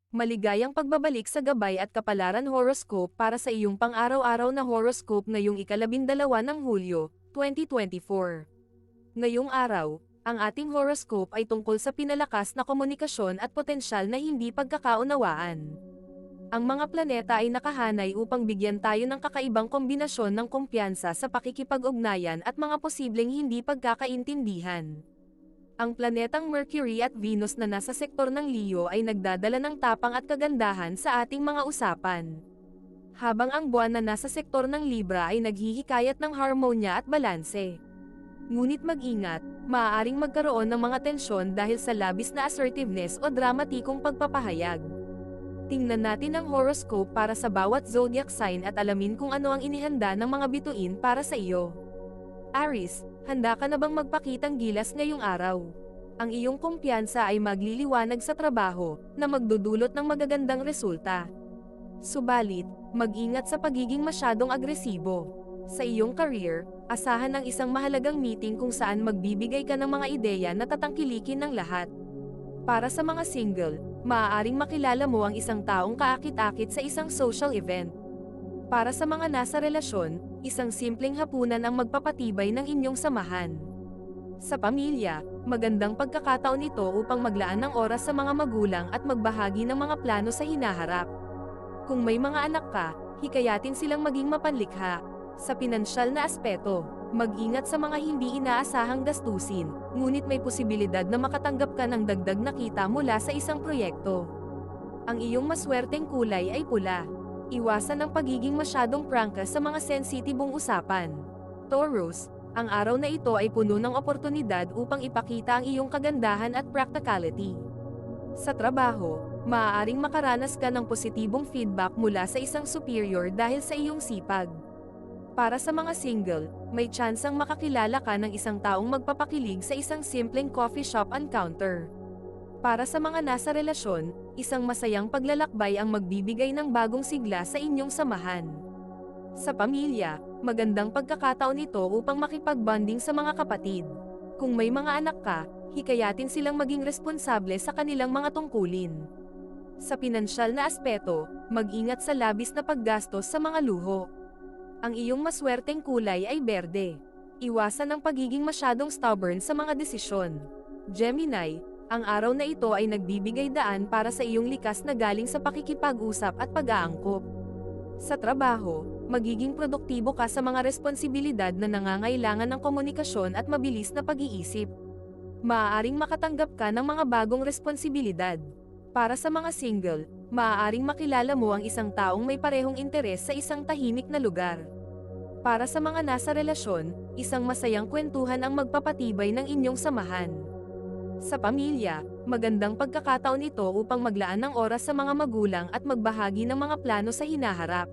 Maligayang pagbabalik sa gabay at kapalaran horoscope para sa iyong pang-araw-araw na horoscope ngayong ika-12 ng Hulyo, 2024. Ngayong araw, ang ating horoscope ay tungkol sa pinalakas na komunikasyon at potensyal na hindi pagkakaunawaan. Ang mga planeta ay nakahanay upang bigyan tayo ng kakaibang kombinasyon ng kumpiyansa sa pakikipag-ugnayan at mga posibleng hindi pagkakaintindihan. Ang planetang Mercury at Venus na nasa sektor ng Leo ay nagdadala ng tapang at kagandahan sa ating mga usapan. Habang ang buwan na nasa sektor ng Libra ay naghihikayat ng harmonya at balanse. Ngunit mag-ingat, maaaring magkaroon ng mga tensyon dahil sa labis na assertiveness o dramatikong pagpapahayag. Tingnan natin ang horoscope para sa bawat zodiac sign at alamin kung ano ang inihanda ng mga bituin para sa iyo. Aries, handa ka na bang magpakitang gilas ngayong araw? Ang iyong kumpiyansa ay magliliwanag sa trabaho, na magdudulot ng magagandang resulta. Subalit, mag-ingat sa pagiging masyadong agresibo. Sa iyong career, asahan ang isang mahalagang meeting kung saan magbibigay ka ng mga ideya na tatangkilikin ng lahat. Para sa mga single, maaaring makilala mo ang isang taong kaakit-akit sa isang social event. Para sa mga nasa relasyon, isang simpleng hapunan ang magpapatibay ng inyong samahan. Sa pamilya, magandang pagkakataon ito upang maglaan ng oras sa mga magulang at magbahagi ng mga plano sa hinaharap. Kung may mga anak ka, hikayatin silang maging mapanlikha. Sa pinansyal na aspeto, mag-ingat sa mga hindi inaasahang gastusin, ngunit may posibilidad na makatanggap ka ng dagdag na kita mula sa isang proyekto. Ang iyong maswerteng kulay ay pula. Iwasan ang pagiging masyadong prangka sa mga sensitibong usapan. Taurus, ang araw na ito ay puno ng oportunidad upang ipakita ang iyong kagandahan at practicality. Sa trabaho, maaaring makaranas ka ng positibong feedback mula sa isang superior dahil sa iyong sipag. Para sa mga single, may tsansang makakilala ka ng isang taong magpapakilig sa isang simpleng coffee shop encounter. Para sa mga nasa relasyon, isang masayang paglalakbay ang magbibigay ng bagong sigla sa inyong samahan. Sa pamilya, magandang pagkakataon ito upang makipag-bonding sa mga kapatid. Kung may mga anak ka, hikayatin silang maging responsable sa kanilang mga tungkulin. Sa pinansyal na aspeto, mag-ingat sa labis na paggastos sa mga luho. Ang iyong maswerteng kulay ay berde. Iwasan ang pagiging masyadong stubborn sa mga desisyon. Gemini, ang araw na ito ay nagbibigay daan para sa iyong likas na galing sa pakikipag-usap at pag-aangkop. Sa trabaho, magiging produktibo ka sa mga responsibilidad na nangangailangan ng komunikasyon at mabilis na pag-iisip. Maaaring makatanggap ka ng mga bagong responsibilidad. Para sa mga single, maaaring makilala mo ang isang taong may parehong interes sa isang tahimik na lugar. Para sa mga nasa relasyon, isang masayang kwentuhan ang magpapatibay ng inyong samahan. Sa pamilya, magandang pagkakataon ito upang maglaan ng oras sa mga magulang at magbahagi ng mga plano sa hinaharap.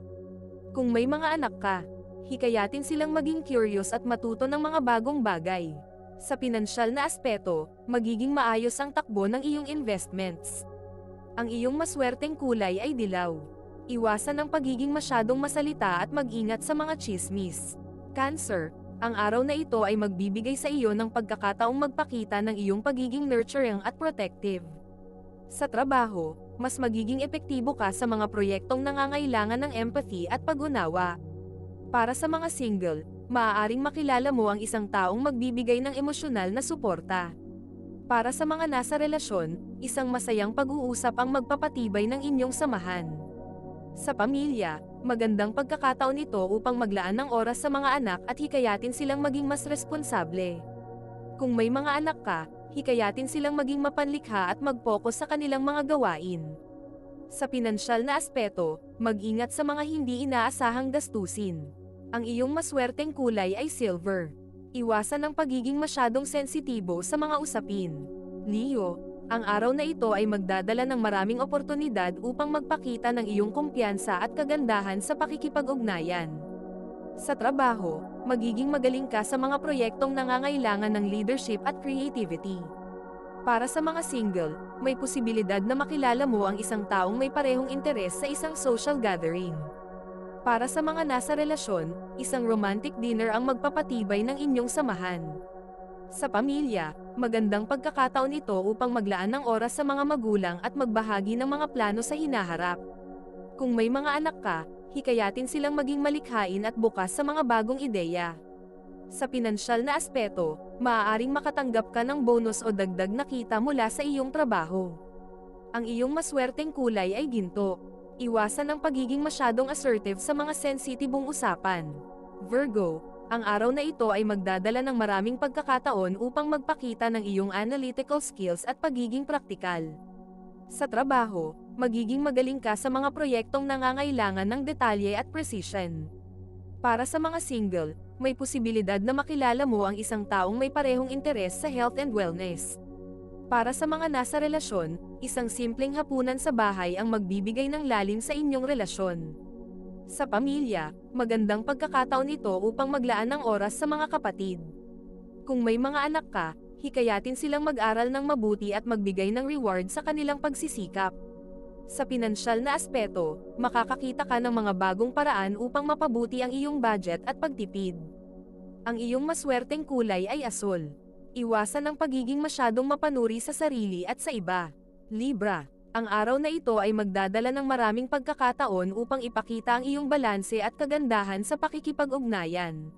Kung may mga anak ka, hikayatin silang maging curious at matuto ng mga bagong bagay. Sa pinansyal na aspeto, magiging maayos ang takbo ng iyong investments. Ang iyong maswerteng kulay ay dilaw. Iwasan ang pagiging masyadong masalita at mag-ingat sa mga tsismis. Cancer, ang araw na ito ay magbibigay sa iyo ng pagkakataong magpakita ng iyong pagiging nurturing at protective. Sa trabaho, mas magiging epektibo ka sa mga proyektong nangangailangan ng empathy at pag-unawa. Para sa mga single, maaaring makilala mo ang isang taong magbibigay ng emosyonal na suporta. Para sa mga nasa relasyon, isang masayang pag-uusap ang magpapatibay ng inyong samahan. Sa pamilya, magandang pagkakataon ito upang maglaan ng oras sa mga anak at hikayatin silang maging mas responsable. Kung may mga anak ka, hikayatin silang maging mapanlikha at mag-focus sa kanilang mga gawain. Sa pinansyal na aspeto, mag-ingat sa mga hindi inaasahang gastusin. Ang iyong maswerteng kulay ay silver. Iwasan ang pagiging masyadong sensitibo sa mga usapin. Leo, ang araw na ito ay magdadala ng maraming oportunidad upang magpakita ng iyong kumpiyansa at kagandahan sa pakikipag-ugnayan. Sa trabaho, magiging magaling ka sa mga proyektong nangangailangan ng leadership at creativity. Para sa mga single, may posibilidad na makilala mo ang isang taong may parehong interes sa isang social gathering. Para sa mga nasa relasyon, isang romantic dinner ang magpapatibay ng inyong samahan. Sa pamilya, magandang pagkakataon ito upang maglaan ng oras sa mga magulang at magbahagi ng mga plano sa hinaharap. Kung may mga anak ka, hikayatin silang maging malikhain at bukas sa mga bagong ideya. Sa pinansyal na aspeto, maaaring makatanggap ka ng bonus o dagdag na kita mula sa iyong trabaho. Ang iyong maswerteng kulay ay ginto. Iwasan ang pagiging masyadong assertive sa mga sensitibong usapan. Virgo, ang araw na ito ay magdadala ng maraming pagkakataon upang magpakita ng iyong analytical skills at pagiging praktikal. Sa trabaho, magiging magaling ka sa mga proyektong nangangailangan ng detalye at precision. Para sa mga single, may posibilidad na makilala mo ang isang taong may parehong interes sa health and wellness. Para sa mga nasa relasyon, isang simpleng hapunan sa bahay ang magbibigay ng lalim sa inyong relasyon. Sa pamilya, magandang pagkakataon ito upang maglaan ng oras sa mga kapatid. Kung may mga anak ka, hikayatin silang mag-aral ng mabuti at magbigay ng reward sa kanilang pagsisikap. Sa pinansyal na aspeto, makakakita ka ng mga bagong paraan upang mapabuti ang iyong budget at pagtipid. Ang iyong maswerteng kulay ay asul. Iwasan ang pagiging masyadong mapanuri sa sarili at sa iba. Libra, ang araw na ito ay magdadala ng maraming pagkakataon upang ipakita ang iyong balanse at kagandahan sa pakikipag-ugnayan.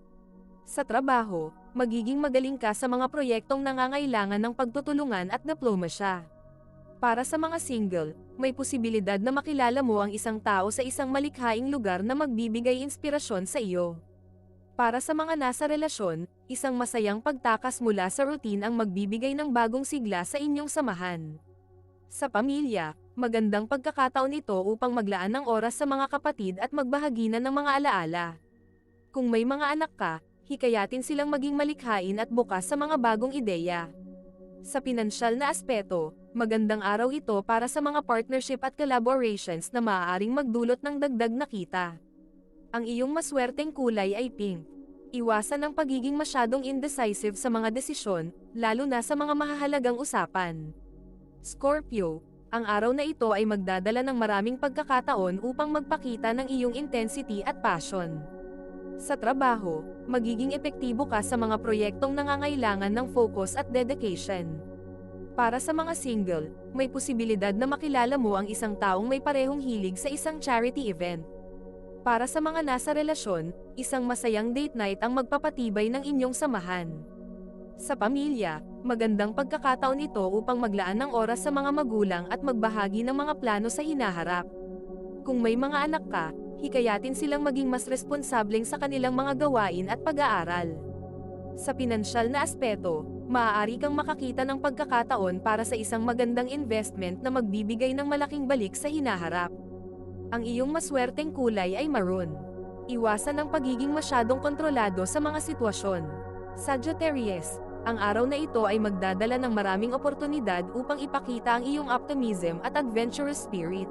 Sa trabaho, magiging magaling ka sa mga proyektong nangangailangan ng pagtutulungan at diplomasya. Para sa mga single, may posibilidad na makilala mo ang isang tao sa isang malikhaing lugar na magbibigay inspirasyon sa iyo. Para sa mga nasa relasyon, isang masayang pagtakas mula sa routine ang magbibigay ng bagong sigla sa inyong samahan. Sa pamilya, magandang pagkakataon ito upang maglaan ng oras sa mga kapatid at magbahagi na ng mga alaala. Kung may mga anak ka, hikayatin silang maging malikhain at bukas sa mga bagong ideya. Sa pinansyal na aspeto, magandang araw ito para sa mga partnership at collaborations na maaaring magdulot ng dagdag na kita. Ang iyong maswerteng kulay ay pink. Iwasan ang pagiging masyadong indecisive sa mga desisyon, lalo na sa mga mahahalagang usapan. Scorpio, ang araw na ito ay magdadala ng maraming pagkakataon upang magpakita ng iyong intensity at passion. Sa trabaho, magiging epektibo ka sa mga proyektong nangangailangan ng focus at dedication. Para sa mga single, may posibilidad na makilala mo ang isang taong may parehong hilig sa isang charity event. Para sa mga nasa relasyon, isang masayang date night ang magpapatibay ng inyong samahan. Sa pamilya, magandang pagkakataon ito upang maglaan ng oras sa mga magulang at magbahagi ng mga plano sa hinaharap. Kung may mga anak ka, hikayatin silang maging mas responsableng sa kanilang mga gawain at pag-aaral. Sa pinansyal na aspeto, maaari kang makakita ng pagkakataon para sa isang magandang investment na magbibigay ng malaking balik sa hinaharap. Ang iyong maswerteng kulay ay maroon. Iwasan ang pagiging masyadong kontrolado sa mga sitwasyon. Sagittarius, ang araw na ito ay magdadala ng maraming oportunidad upang ipakita ang iyong optimism at adventurous spirit.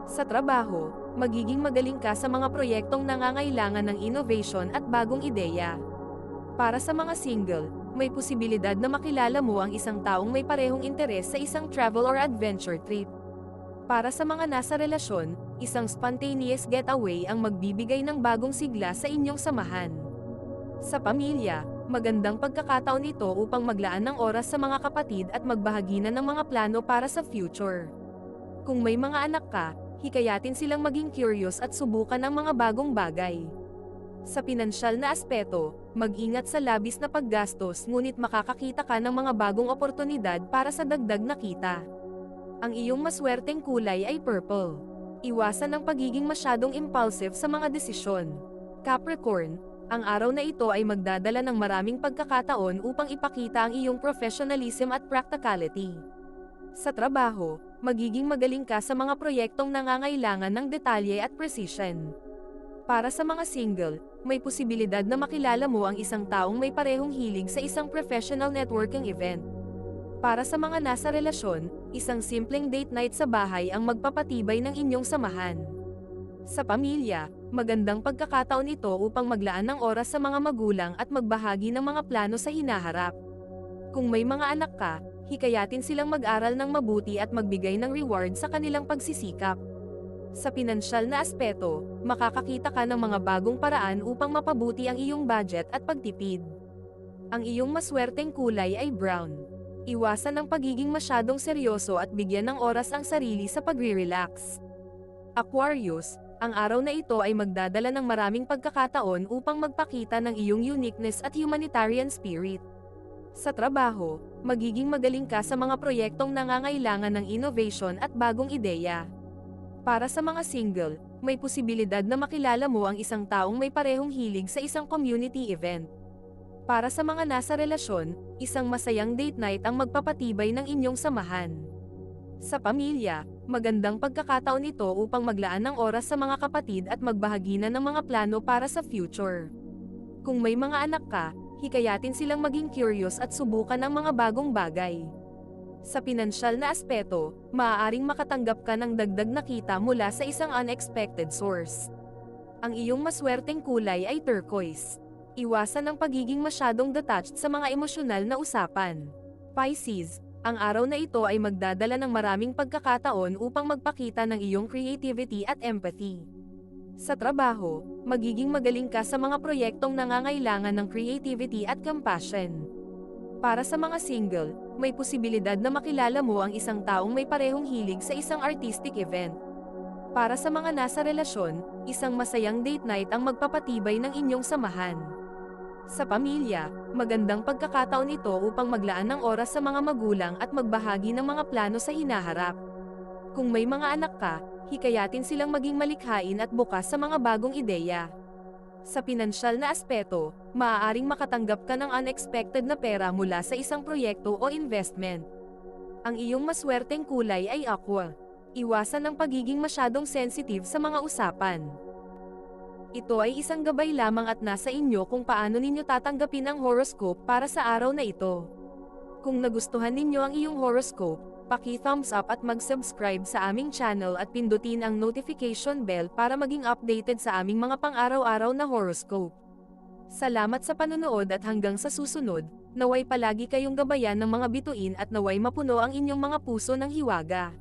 Sa trabaho, magiging magaling ka sa mga proyektong nangangailangan ng innovation at bagong ideya. Para sa mga single, may posibilidad na makilala mo ang isang taong may parehong interes sa isang travel or adventure trip. Para sa mga nasa relasyon, isang spontaneous getaway ang magbibigay ng bagong sigla sa inyong samahan. Sa pamilya, magandang pagkakataon ito upang maglaan ng oras sa mga kapatid at magbahagi na ng mga plano para sa future. Kung may mga anak ka, hikayatin silang maging curious at subukan ang mga bagong bagay. Sa pinansyal na aspeto, mag-ingat sa labis na paggastos ngunit makakakita ka ng mga bagong oportunidad para sa dagdag na kita. Ang iyong maswerteng kulay ay purple. Iwasan ang pagiging masyadong impulsive sa mga desisyon. Capricorn, ang araw na ito ay magdadala ng maraming pagkakataon upang ipakita ang iyong professionalism at practicality. Sa trabaho, magiging magaling ka sa mga proyektong nangangailangan ng detalye at precision. Para sa mga single, may posibilidad na makilala mo ang isang taong may parehong hilig sa isang professional networking event. Para sa mga nasa relasyon, isang simpleng date night sa bahay ang magpapatibay ng inyong samahan. Sa pamilya, magandang pagkakataon ito upang maglaan ng oras sa mga magulang at magbahagi ng mga plano sa hinaharap. Kung may mga anak ka, hikayatin silang mag-aral ng mabuti at magbigay ng reward sa kanilang pagsisikap. Sa pinansyal na aspeto, makakakita ka ng mga bagong paraan upang mapabuti ang iyong budget at pagtipid. Ang iyong maswerteng kulay ay brown. Iwasan ang pagiging masyadong seryoso at bigyan ng oras ang sarili sa pagre-relax. Aquarius, ang araw na ito ay magdadala ng maraming pagkakataon upang magpakita ng iyong uniqueness at humanitarian spirit. Sa trabaho, magiging magaling ka sa mga proyektong nangangailangan ng innovation at bagong ideya. Para sa mga single, may posibilidad na makilala mo ang isang taong may parehong hilig sa isang community event. Para sa mga nasa relasyon, isang masayang date night ang magpapatibay ng inyong samahan. Sa pamilya, magandang pagkakataon ito upang maglaan ng oras sa mga kapatid at magbahagi na ng mga plano para sa future. Kung may mga anak ka, hikayatin silang maging curious at subukan ang mga bagong bagay. Sa pinansyal na aspeto, maaaring makatanggap ka ng dagdag na kita mula sa isang unexpected source. Ang iyong maswerteng kulay ay turquoise. Iwasan ang pagiging masyadong detached sa mga emosyonal na usapan. Pisces, ang araw na ito ay magdadala ng maraming pagkakataon upang magpakita ng iyong creativity at empathy. Sa trabaho, magiging magaling ka sa mga proyektong nangangailangan ng creativity at compassion. Para sa mga single, may posibilidad na makilala mo ang isang taong may parehong hilig sa isang artistic event. Para sa mga nasa relasyon, isang masayang date night ang magpapatibay ng inyong samahan. Sa pamilya, magandang pagkakataon ito upang maglaan ng oras sa mga magulang at magbahagi ng mga plano sa hinaharap. Kung may mga anak ka, hikayatin silang maging malikhain at bukas sa mga bagong ideya. Sa pinansyal na aspeto, maaaring makatanggap ka ng unexpected na pera mula sa isang proyekto o investment. Ang iyong maswerteng kulay ay aqua. Iwasan ang pagiging masyadong sensitive sa mga usapan. Ito ay isang gabay lamang at nasa inyo kung paano ninyo tatanggapin ang horoscope para sa araw na ito. Kung nagustuhan ninyo ang iyong horoscope, paki-thumbs up at mag-subscribe sa aming channel at pindutin ang notification bell para maging updated sa aming mga pang-araw-araw na horoscope. Salamat sa panonood at hanggang sa susunod, naway palagi kayong gabayan ng mga bituin at naway mapuno ang inyong mga puso ng hiwaga.